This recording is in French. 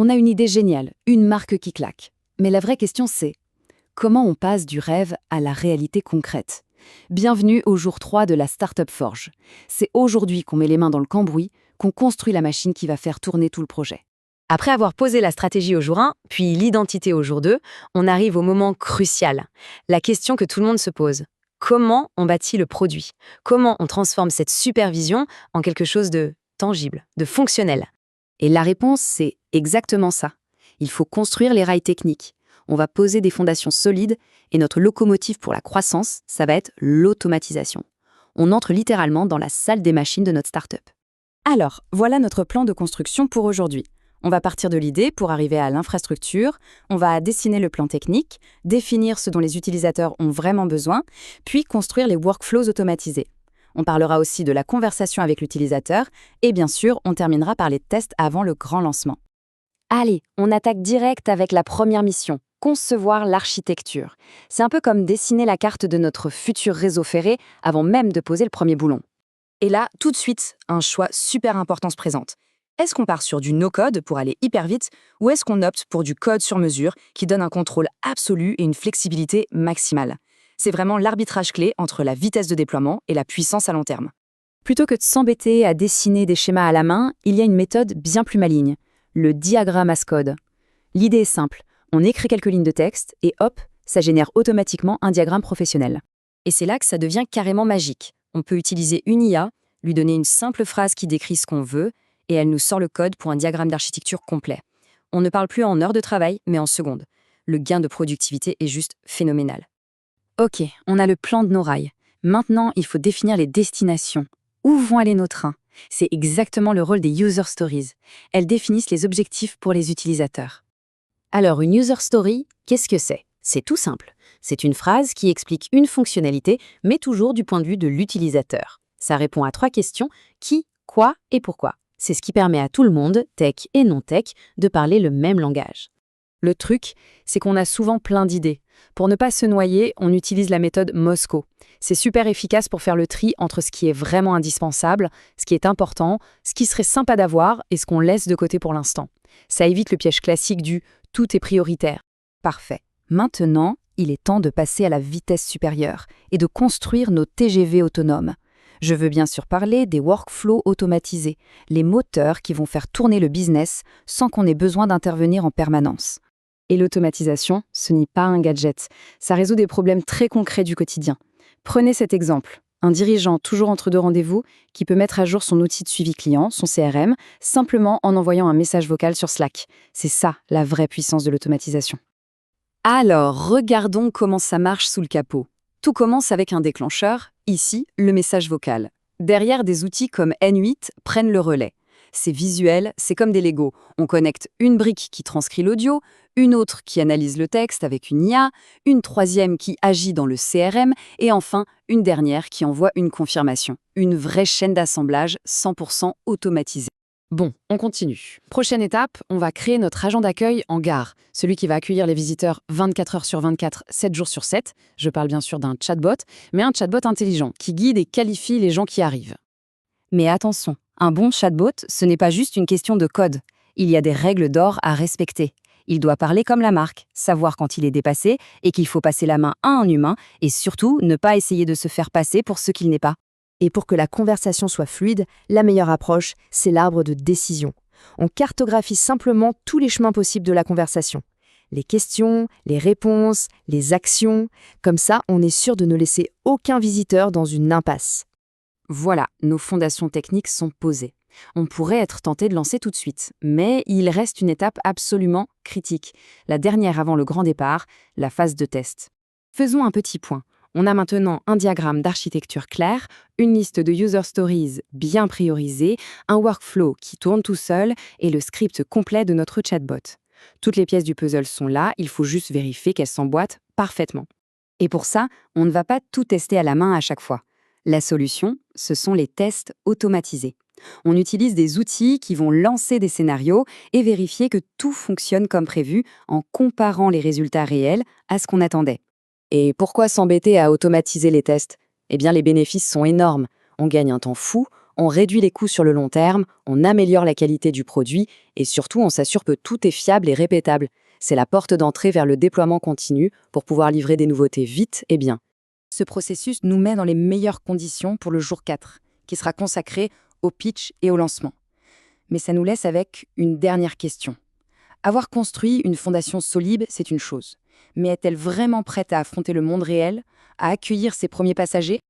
On a une idée géniale, une marque qui claque. Mais la vraie question c'est, comment on passe du rêve à la réalité concrète? Bienvenue au jour 3 de la Startup Forge. C'est aujourd'hui qu'on met les mains dans le cambouis, qu'on construit la machine qui va faire tourner tout le projet. Après avoir posé la stratégie au jour 1, puis l'identité au jour 2, on arrive au moment crucial. La question que tout le monde se pose. Comment on bâtit le produit? Comment on transforme cette supervision en quelque chose de tangible, de fonctionnel? Et la réponse, c'est exactement ça. Il faut construire les rails techniques. On va poser des fondations solides et notre locomotive pour la croissance, ça va être l'automatisation. On entre littéralement dans la salle des machines de notre startup. Alors, voilà notre plan de construction pour aujourd'hui. On va partir de l'idée pour arriver à l'infrastructure, on va dessiner le plan technique, définir ce dont les utilisateurs ont vraiment besoin, puis construire les workflows automatisés. On parlera aussi de la conversation avec l'utilisateur et bien sûr, on terminera par les tests avant le grand lancement. Allez, on attaque direct avec la première mission, concevoir l'architecture. C'est un peu comme dessiner la carte de notre futur réseau ferré avant même de poser le premier boulon. Et là, tout de suite, un choix super important se présente. Est-ce qu'on part sur du no-code pour aller hyper vite ou est-ce qu'on opte pour du code sur mesure qui donne un contrôle absolu et une flexibilité maximale? C'est vraiment l'arbitrage clé entre la vitesse de déploiement et la puissance à long terme. Plutôt que de s'embêter à dessiner des schémas à la main, il y a une méthode bien plus maligne, le diagramme as code. L'idée est simple, on écrit quelques lignes de texte et hop, ça génère automatiquement un diagramme professionnel. Et c'est là que ça devient carrément magique. On peut utiliser une IA, lui donner une simple phrase qui décrit ce qu'on veut, et elle nous sort le code pour un diagramme d'architecture complet. On ne parle plus en heures de travail, mais en secondes. Le gain de productivité est juste phénoménal. Ok, on a le plan de nos rails. Maintenant, il faut définir les destinations. Où vont aller nos trains? C'est exactement le rôle des user stories. Elles définissent les objectifs pour les utilisateurs. Alors, une user story, qu'est-ce que c'est? C'est tout simple. C'est une phrase qui explique une fonctionnalité, mais toujours du point de vue de l'utilisateur. Ça répond à 3 questions, qui, quoi et pourquoi. C'est ce qui permet à tout le monde, tech et non-tech, de parler le même langage. Le truc, c'est qu'on a souvent plein d'idées. Pour ne pas se noyer, on utilise la méthode Mosco. C'est super efficace pour faire le tri entre ce qui est vraiment indispensable, ce qui est important, ce qui serait sympa d'avoir et ce qu'on laisse de côté pour l'instant. Ça évite le piège classique du « tout est prioritaire ». Parfait. Maintenant, il est temps de passer à la vitesse supérieure et de construire nos TGV autonomes. Je veux bien sûr parler des workflows automatisés, les moteurs qui vont faire tourner le business sans qu'on ait besoin d'intervenir en permanence. Et l'automatisation, ce n'est pas un gadget. Ça résout des problèmes très concrets du quotidien. Prenez cet exemple. Un dirigeant toujours entre deux rendez-vous qui peut mettre à jour son outil de suivi client, son CRM, simplement en envoyant un message vocal sur Slack. C'est ça, la vraie puissance de l'automatisation. Alors, regardons comment ça marche sous le capot. Tout commence avec un déclencheur, ici, le message vocal. Derrière, des outils comme N8 prennent le relais. C'est visuel, c'est comme des Legos. On connecte une brique qui transcrit l'audio, une autre qui analyse le texte avec une IA, une troisième qui agit dans le CRM, et enfin, une dernière qui envoie une confirmation. Une vraie chaîne d'assemblage 100% automatisée. Bon, on continue. Prochaine étape, on va créer notre agent d'accueil en gare, celui qui va accueillir les visiteurs 24 heures sur 24, 7 jours sur 7. Je parle bien sûr d'un chatbot, mais un chatbot intelligent qui guide et qualifie les gens qui arrivent. Mais attention, un bon chatbot, ce n'est pas juste une question de code. Il y a des règles d'or à respecter. Il doit parler comme la marque, savoir quand il est dépassé et qu'il faut passer la main à un humain et surtout ne pas essayer de se faire passer pour ce qu'il n'est pas. Et pour que la conversation soit fluide, la meilleure approche, c'est l'arbre de décision. On cartographie simplement tous les chemins possibles de la conversation. Les questions, les réponses, les actions. Comme ça, on est sûr de ne laisser aucun visiteur dans une impasse. Voilà, nos fondations techniques sont posées. On pourrait être tenté de lancer tout de suite, mais il reste une étape absolument critique, la dernière avant le grand départ, la phase de test. Faisons un petit point. On a maintenant un diagramme d'architecture clair, une liste de user stories bien priorisée, un workflow qui tourne tout seul et le script complet de notre chatbot. Toutes les pièces du puzzle sont là, il faut juste vérifier qu'elles s'emboîtent parfaitement. Et pour ça, on ne va pas tout tester à la main à chaque fois. La solution, ce sont les tests automatisés. On utilise des outils qui vont lancer des scénarios et vérifier que tout fonctionne comme prévu en comparant les résultats réels à ce qu'on attendait. Et pourquoi s'embêter à automatiser les tests? Eh bien, les bénéfices sont énormes. On gagne un temps fou, On réduit les coûts sur le long terme, on améliore la qualité du produit et surtout on s'assure que tout est fiable et répétable. C'est la porte d'entrée vers le déploiement continu pour pouvoir livrer des nouveautés vite et bien. Ce processus nous met dans les meilleures conditions pour le jour 4, qui sera consacré au pitch et au lancement. Mais ça nous laisse avec une dernière question. Avoir construit une fondation solide, c'est une chose. Mais est-elle vraiment prête à affronter le monde réel, à accueillir ses premiers passagers ?